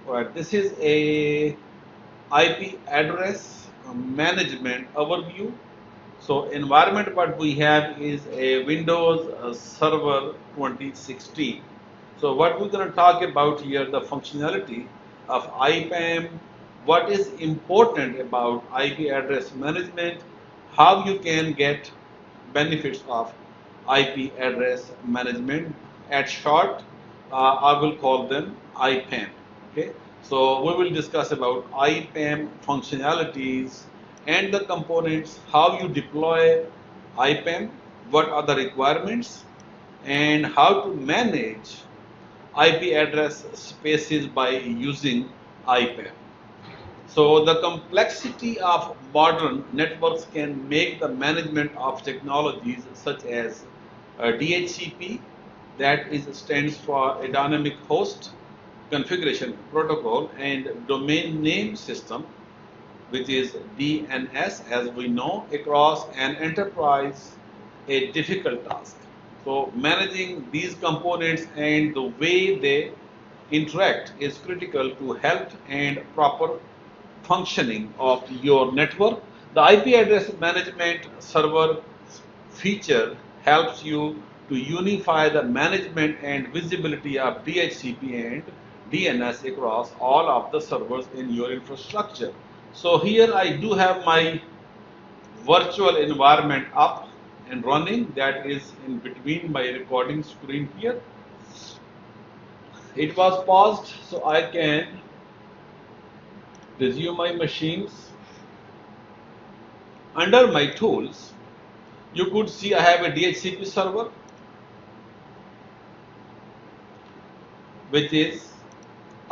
Right, this is a IP address management overview. So environment what we have is a Windows Server 2016. So what we're going to talk about here, the functionality of IPAM, what is important about IP address management, how you can get benefits of IP address management. At short, I will call them IPAM. Okay, so we will discuss about IPAM functionalities and the components, how you deploy IPAM, what are the requirements, and how to manage IP address spaces by using IPAM. So the complexity of modern networks can make the management of technologies such as DHCP, that is stands for a dynamic host configuration protocol, and domain name system, which is DNS, as we know, across an enterprise, a difficult task. So managing these components and the way they interact is critical to health and proper functioning of your network. The IP address management server feature helps you to unify the management and visibility of DHCP and DNS across all of the servers in your infrastructure. So here I do have my virtual environment up and running, that is in between my recording screen here. It was paused so I can resume my machines. Under my tools, you could see I have a DHCP server which is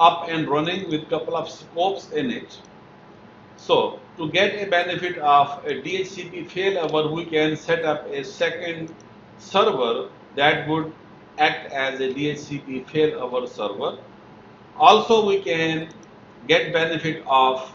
up and running with couple of scopes in it. So to get a benefit of a DHCP failover, we can set up a second server that would act as a DHCP failover server. Also, we can get benefit of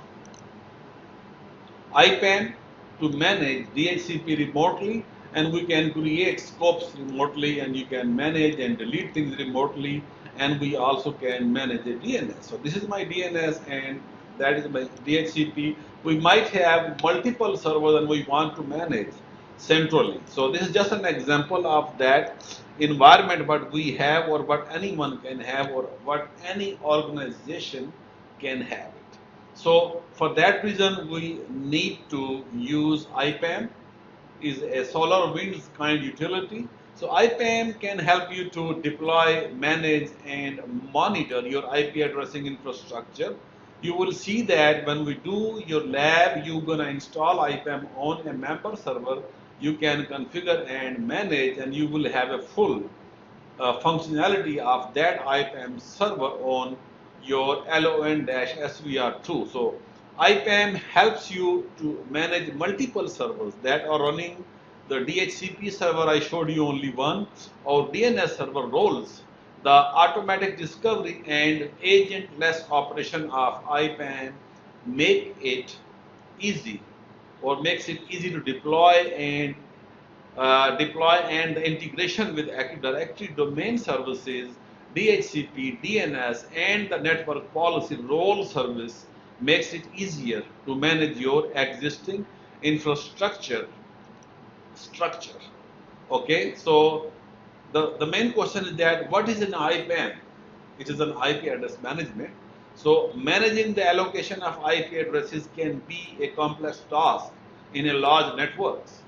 IPAM to manage DHCP remotely, and we can create scopes remotely, and you can manage and delete things remotely, and we also can manage a DNS. So this is my DNS and that is my DHCP. We might have multiple servers and we want to manage centrally. So this is just an example of that environment what we have or what anyone can have or what any organization can have it. So for that reason we need to use IPAM, is a solar winds kind utility. So IPAM can help you to deploy, manage and monitor your IP addressing infrastructure. You will see that when we do your lab, you're going to install IPAM on a member server. You can configure and manage, and you will have a full functionality of that IPAM server on your LON-SVR2. So IPAM helps you to manage multiple servers that are running the DHCP server. I showed you only one, or DNS server roles. The automatic discovery and agentless operation of IPAM make it easy, or makes it easy to deploy and the integration with Active Directory domain services, DHCP, DNS, and the network policy role service makes it easier to manage your existing infrastructure structure. Okay, so the main question is that what is an IPAM? It is an IP address management. So managing the allocation of IP addresses can be a complex task in a large networks.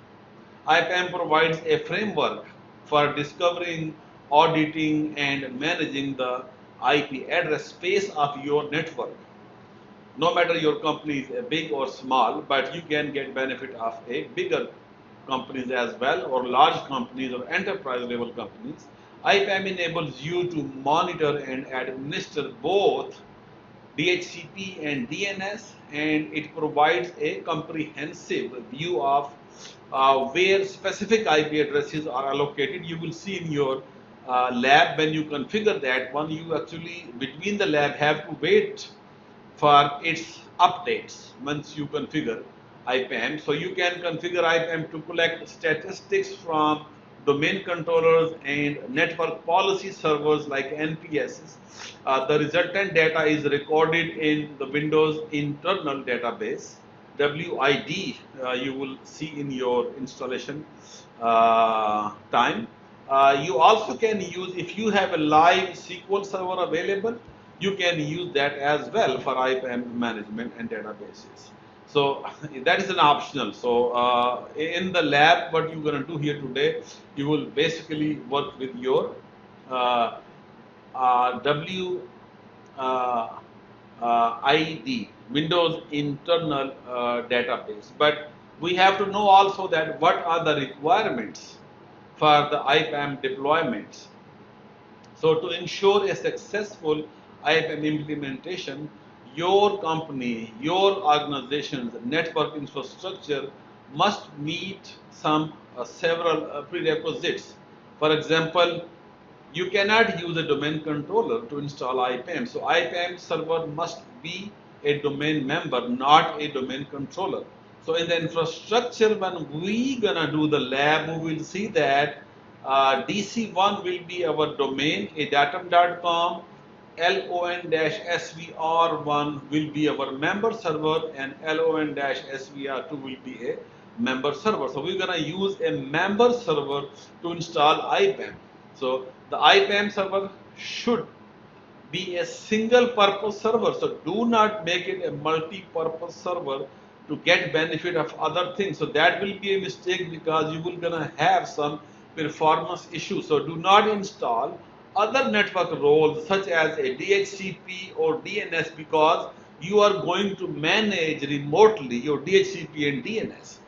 IPAM provides a framework for discovering, auditing, and managing the IP address space of your network. No matter your company is big or small, but you can get benefit of a bigger companies as well, or large companies or enterprise level companies. IPAM enables you to monitor and administer both DHCP and DNS, and it provides a comprehensive view of where specific IP addresses are allocated. You will see in your lab when you configure that one, you actually between the lab have to wait for its updates once you configure IPAM. So you can configure IPAM to collect statistics from domain controllers and network policy servers like NPSs, the resultant data is recorded in the Windows internal database, WID, you will see in your installation time. You also can use, if you have a live SQL server available, you can use that as well for IPAM management and databases. So that is an optional. So in the lab, what you're going to do here today, you will basically work with your WID, Windows internal database. But we have to know also that what are the requirements for the IPAM deployments. So to ensure a successful IPAM implementation, your company, your organization's network infrastructure must meet several prerequisites. For example, you cannot use a domain controller to install IPAM. So IPAM server must be a domain member, not a domain controller. So in the infrastructure, when we gonna do the lab, we will see that DC1 will be our domain, a datum.com, LON-SVR1 will be our member server, and LON-SVR2 will be a member server. So we're gonna use a member server to install IPAM. So the IPAM server should be a single purpose server. So do not make it a multi-purpose server to get benefit of other things. So that will be a mistake because you will gonna have some performance issues. So do not install other network roles such as a DHCP or DNS because you are going to manage remotely your DHCP and DNS,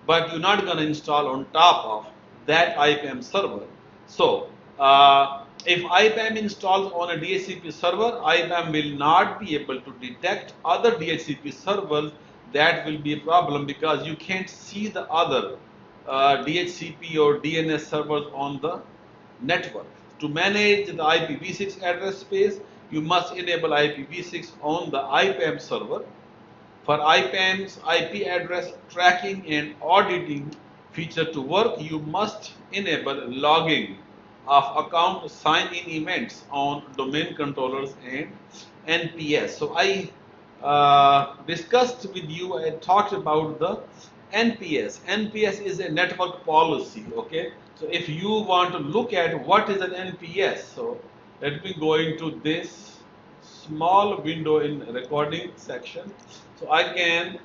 but you're not going to install on top of that IPAM server. So if IPAM installs on a DHCP server, IPAM will not be able to detect other DHCP servers. That will be a problem because you can't see the other DHCP or DNS servers on the network. To manage the IPv6 address space, you must enable IPv6 on the IPAM server. For IPAM's IP address tracking and auditing feature to work, you must enable logging of account sign-in events on domain controllers and NPS. So I discussed with you and talked about the NPS. NPS is a network policy, okay? So if you want to look at what is an NPS, so let me go into this small window in recording section. So I can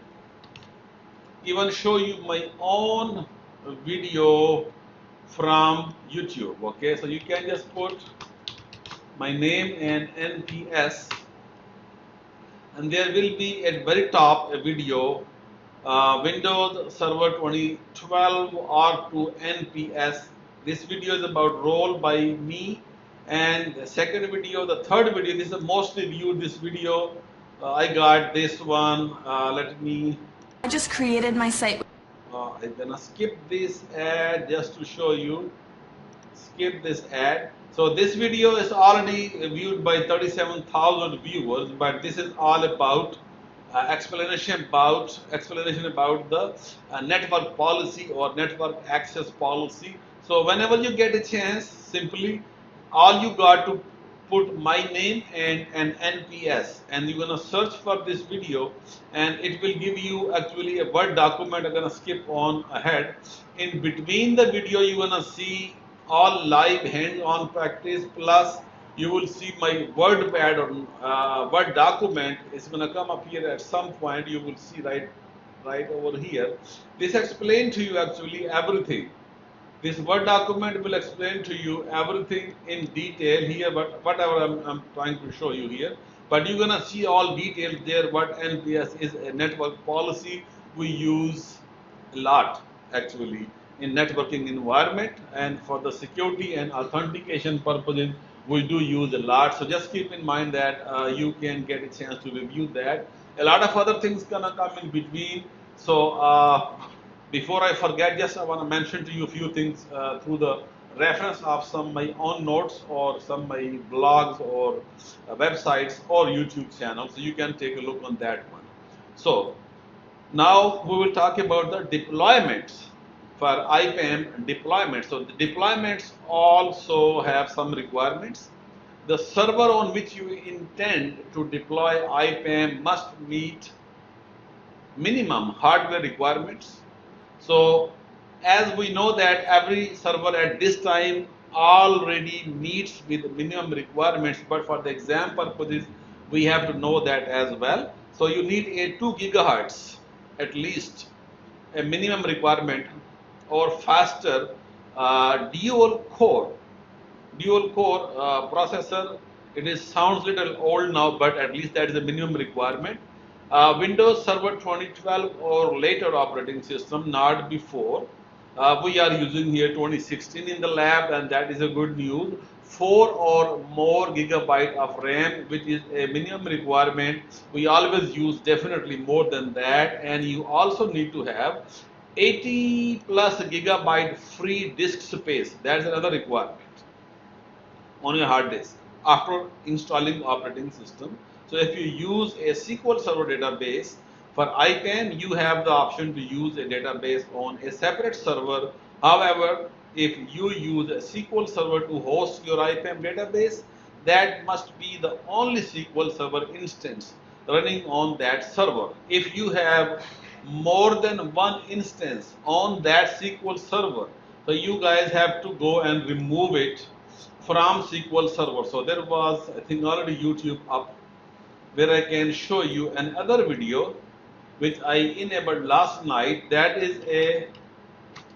even show you my own video from YouTube, okay? So you can just put my name and NPS, and there will be at very top a video, Windows Server 2012 R2 NPS. This video is about role by me, and the second video, the third video, this is the most viewed this video. I got this one. I just created my site. I'm gonna skip this ad just to show you. Skip this ad. So this video is already viewed by 37,000 viewers, but this is all about explanation about the network policy or network access policy. So whenever you get a chance, simply all you got to put my name and an NPS, and you're gonna search for this video, and it will give you actually a Word document. I'm gonna skip on ahead. In between the video, you're gonna see all live hands-on practice, plus you will see my Word pad or Word document. It's gonna come up here at some point. You will see right over here. This explains to you actually everything. This Word document will explain to you everything in detail here, but whatever I'm trying to show you here. But you're gonna see all details there. What NPS is, a network policy we use a lot actually in networking environment, and for the security and authentication purposes we do use a lot. So just keep in mind that you can get a chance to review that. A lot of other things gonna come in between. So before I forget, just I want to mention to you a few things through the reference of some of my own notes or some of my blogs or websites or YouTube channels. So you can take a look on that one. So now we will talk about the deployments. for IPAM deployment. So the deployments also have some requirements. The server on which you intend to deploy IPAM must meet minimum hardware requirements. So as we know that every server at this time already meets with minimum requirements, but for the exam purposes we have to know that as well. So you need a 2 gigahertz at least, a minimum requirement, or faster dual core processor. It is sounds little old now, but at least that is the minimum requirement. Windows Server 2012 or later operating system, not before. We are using here 2016 in the lab, and that is a good news. 4 or more gigabyte of RAM, which is a minimum requirement. We always use definitely more than that, and you also need to have 80 plus gigabyte free disk space. That's another requirement on your hard disk after installing operating system. So if you use a SQL Server database for IPAM, you have the option to use a database on a separate server. However, if you use a SQL Server to host your IPAM database, that must be the only SQL Server instance running on that server. If you have more than one instance on that SQL Server, so you guys have to go and remove it from SQL Server. So there was, I think, already YouTube up where I can show you another video which I enabled last night. That is a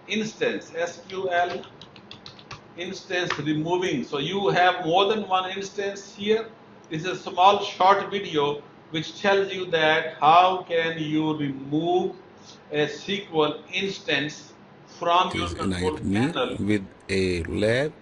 instance, SQL instance removing. So you have more than one instance here. This is a small short video which tells you that how can you remove a SQL instance from your Is control unite me panel. with a lab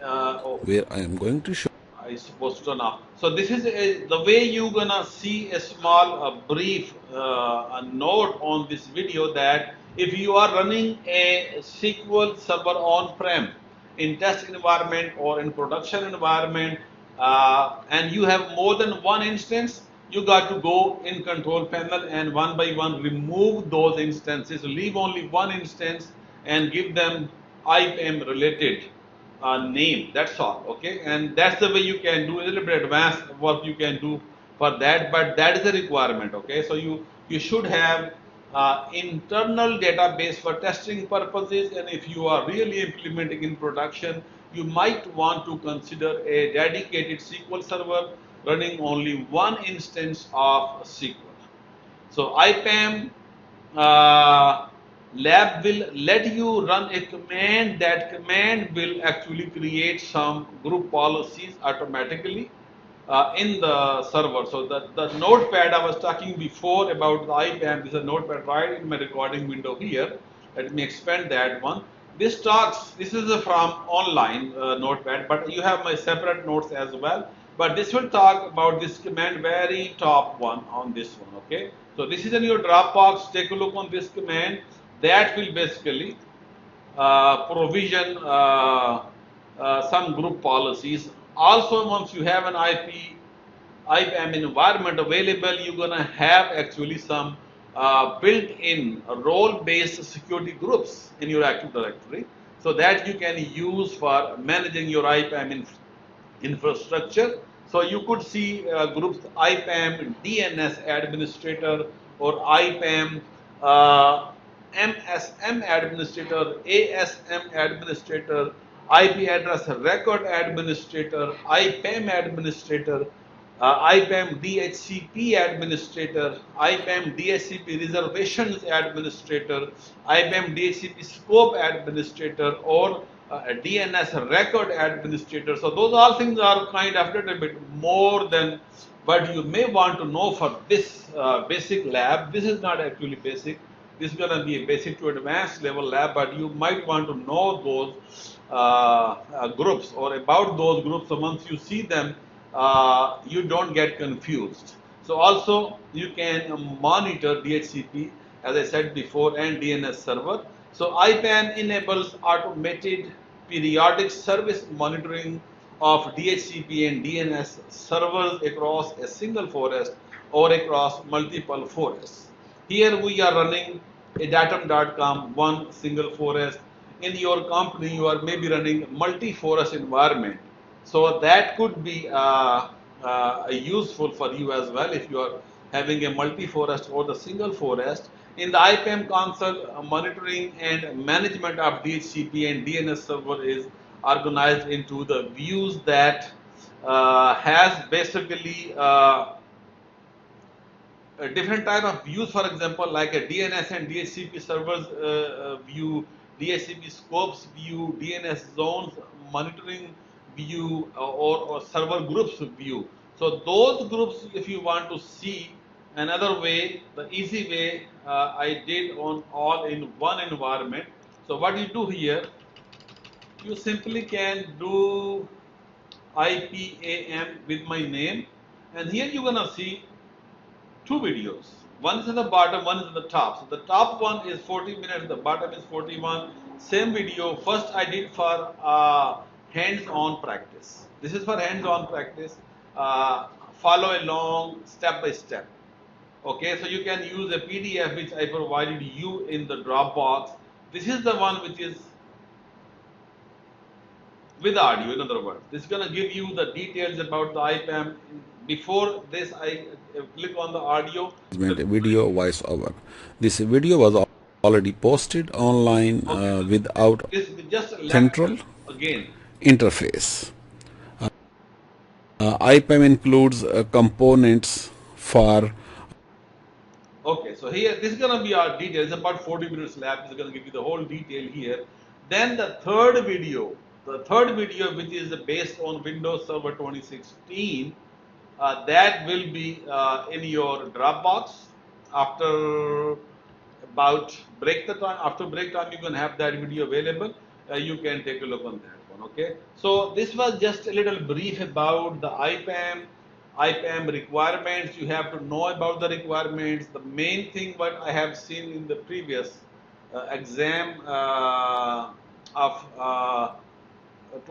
Oh, where I am going to show. I supposed to now. So this is the way you're gonna see a small brief a note on this video, that if you are running a SQL server on-prem in test environment or in production environment, and you have more than one instance, you got to go in control panel and one by one remove those instances, leave only one instance and give them IPAM related name. That's all. Okay, and that's the way you can do a little bit advanced work you can do for that, but that is a requirement. Okay, so you should have internal database for testing purposes, and if you are really implementing in production, you might want to consider a dedicated SQL server running only one instance of SQL. So IPAM lab will let you run a command. That command will actually create some group policies automatically in the server. So the notepad I was talking before about the IPAM, this is a notepad right in my recording window here. Let me expand that one. This talks, this is from online notepad, but you have my separate notes as well. But this will talk about this command, very top one on this one. Okay, so this is in your Dropbox. Take a look on this command. That will basically provision some group policies. Also, once you have an IPAM environment available, you're gonna have actually some built-in role-based security groups in your Active Directory, so that you can use for managing your IPAM infrastructure. So you could see groups IPAM DNS administrator or IPAM MSM administrator, ASM administrator, IP address record administrator, IPAM administrator, IPAM DHCP administrator, IPAM DHCP reservations administrator, IPAM DHCP scope administrator, or a DNS record administrator. So those all things are kind of a little bit more than what you may want to know for this basic lab. This is not actually basic. This is going to be a basic to advanced level lab, but you might want to know those groups or about those groups. So once you see them, you don't get confused. So also you can monitor DHCP, as I said before, and DNS server. So IPAM enables automated periodic service monitoring of DHCP and DNS servers across a single forest or across multiple forests. Here we are running a datum.com, one single forest. In your company, you are maybe running multi-forest environment. So that could be useful for you as well if you are having a multi-forest or the single forest. In the IPAM console, monitoring and management of DHCP and DNS server is organized into the views that has basically a different type of views, for example, like a DNS and DHCP servers view, DHCP scopes view, DNS zones monitoring view, or server groups view. So those groups, if you want to see another way, the easy way I did on all in one environment. So what you do here, you simply can do IPAM with my name, and here you're gonna see two videos. One is in the bottom, one is in the top. So the top one is 40 minutes, the bottom is 41. Same video. First I did for hands-on practice. This is for hands-on practice. Follow along step by step. Okay, so you can use a PDF which I provided you in the Dropbox. This is the one which is with audio, in other words. This is going to give you the details about the IPAM. Before this, I click on the audio. Video voiceover. This video was already posted online without This just central again. interface. IPAM includes components for. Okay, so here this is going to be our details. About 40 minutes left. This is going to give you the whole detail here. Then the third video, which is based on Windows Server 2016, that will be in your Dropbox. After about break the time, after break time, you can have that video available. You can take a look on that one. Okay. So this was just a little brief about the IPAM requirements. You have to know about the requirements. The main thing what I have seen in the previous exam of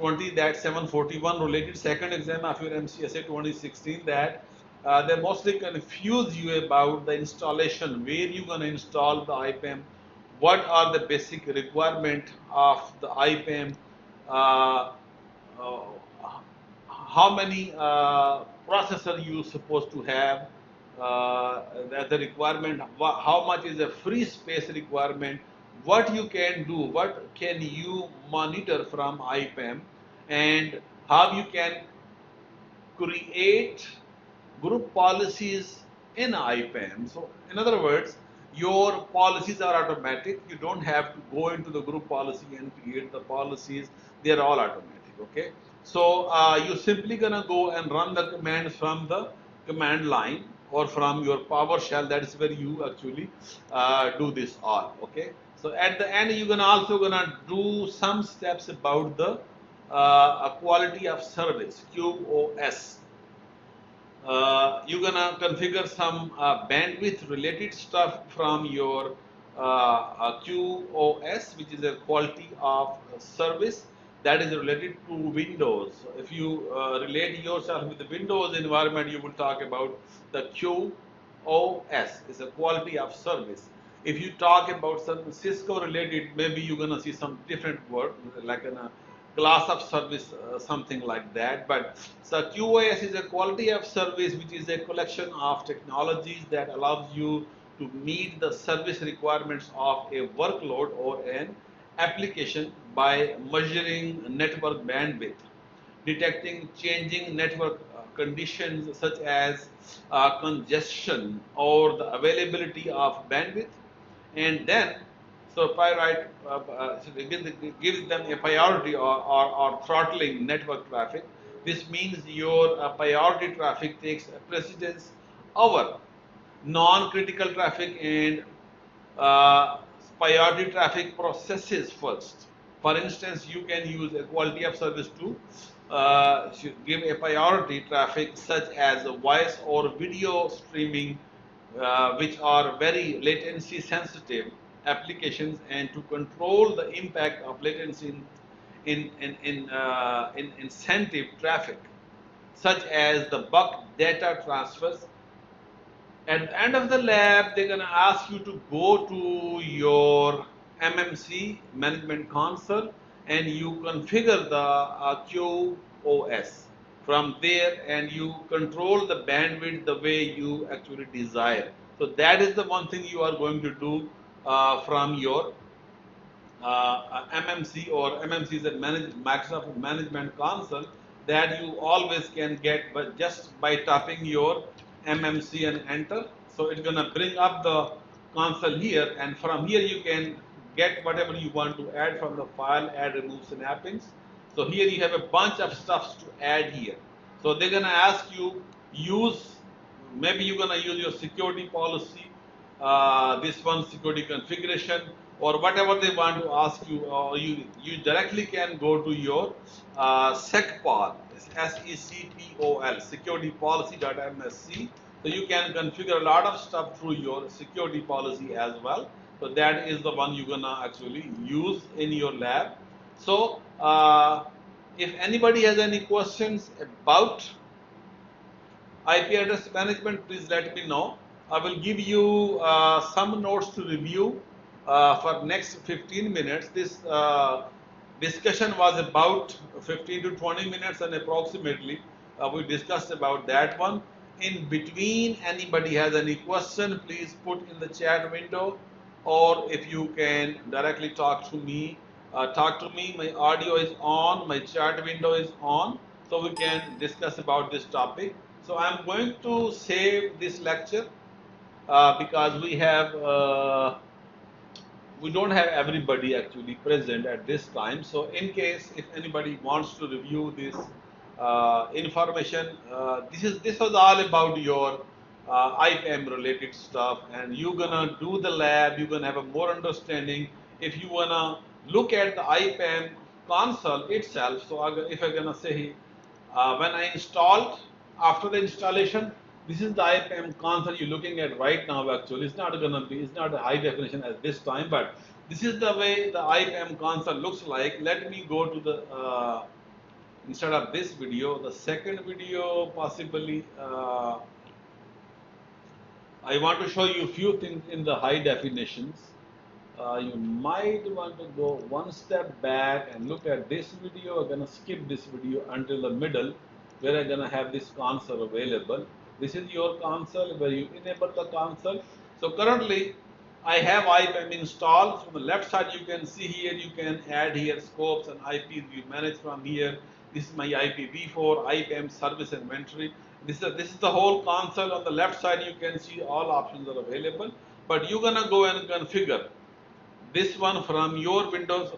741 related second exam of your MCSA 2016, that they mostly confuse you about the installation, where you're going to install the IPAM, what are the basic requirement of the IPAM, uh, uh, how many processor you supposed to have, that's the requirement, how much is the free space requirement, what you can do, what can you monitor from IPAM, and how you can create group policies in IPAM. So in other words, your policies are automatic. You don't have to go into the group policy and create the policies. They are all automatic. Okay. So you're simply gonna go and run the commands from the command line or from your PowerShell. That is where you actually do this all. Okay. So at the end, you're also gonna do some steps about the quality of service, QoS. You're gonna configure some bandwidth related stuff from your QoS, which is a quality of service that is related to Windows. So if you relate yourself with the Windows environment, you will talk about the QoS, is a quality of service. If you talk about some Cisco related, maybe you're gonna see some different word like an class of service, something like that. But so QoS is a quality of service, which is a collection of technologies that allows you to meet the service requirements of a workload or an application by measuring network bandwidth, detecting changing network conditions such as congestion or the availability of bandwidth, and then so priority gives them a priority or throttling network traffic. This means your priority traffic takes precedence over non-critical traffic, and uh, priority traffic processes first. For instance, you can use a quality of service to give a priority traffic such as voice or video streaming, which are very latency sensitive applications, and to control the impact of latency in incentive traffic, such as the bulk data transfers At the end of the lab, they're going to ask you to go to your MMC management console and you configure the QoS from there, and you control the bandwidth the way you actually desire. So that is the one thing you are going to do from your MMC, or MMC is a Microsoft Management Console, that you always can get but just by tapping your MMC and enter. So it's gonna bring up the console here, and from here you can get whatever you want to add from the file, add, remove snappings. So here you have a bunch of stuff to add here. So they're gonna ask you use, maybe you're gonna use your security policy, this one security configuration, or whatever they want to ask you, or you directly can go to your SecPol, SecPol, security policy.msc. So you can configure a lot of stuff through your security policy as well. So that is the one you're gonna actually use in your lab. So if anybody has any questions about IP address management, please let me know. I will give you some notes to review for next 15 minutes. This discussion was about 15 to 20 minutes, and approximately we discussed about that one. In between, anybody has any question, please put in the chat window, or if you can directly talk to me. My audio is on, my chat window is on, so we can discuss about this topic. So I'm going to save this lecture because we don't have everybody actually present at this time. So in case if anybody wants to review this information, this was all about your IPAM related stuff, and you're gonna do the lab. You're gonna have a more understanding if you wanna look at the IPAM console itself. So if I'm gonna say when I installed, after the installation, this is the IPAM console you're looking at right now. Actually, it's not a high definition at this time, but this is the way the IPAM console looks like. Let me go to the instead of this video, the second video possibly. I want to show you a few things in the high definitions. You might want to go one step back and look at this video. I'm gonna skip this video until the middle, where I'm gonna have this console available. This is your console where you enable the console. So currently I have IPAM installed. From the left side you can see here, you can add here scopes and IPs you manage from here. This is my IPv4 IPAM service inventory. This is the whole console. On the left side you can see all options are available, but you're gonna go and configure this one from your Windows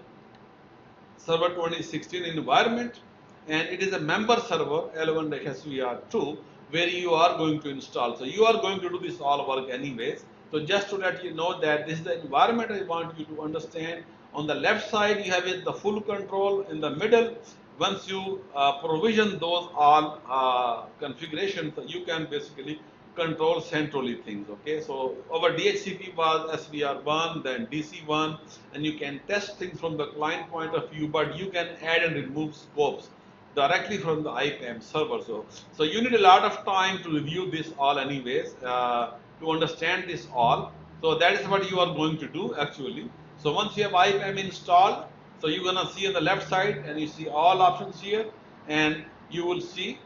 Server 2016 environment, and it is a member server L1-SVR2 where you are going to install. So you are going to do this all work anyways. So just to let you know that this is the environment I want you to understand. On the left side you have it, the full control. In the middle, once you provision those all configurations, you can basically control centrally things. Okay, so our DHCP was SVR1, then DC1, and you can test things from the client point of view, but you can add and remove scopes directly from the IPAM server. So you need a lot of time to review this all anyways, to understand this all. So that is what you are going to do actually. So once you have IPAM installed, so you're gonna see on the left side, and you see all options here, and you will see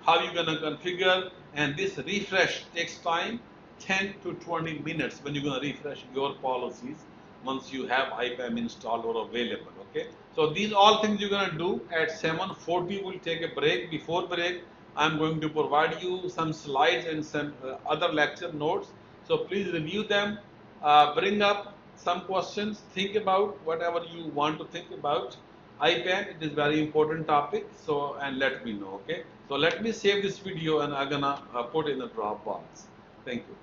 how you're gonna configure. And this refresh takes time, 10 to 20 minutes when you're going to refresh your policies once you have IPAM installed or available. Okay, so these all things you're going to do at 7:40. We'll take a break. Before break, I'm going to provide you some slides and some other lecture notes. So please review them, bring up some questions, think about whatever you want to think about IPAM. It is very important topic. So, and let me know. Okay. So let me save this video, and I'm gonna put in the Dropbox. Thank you.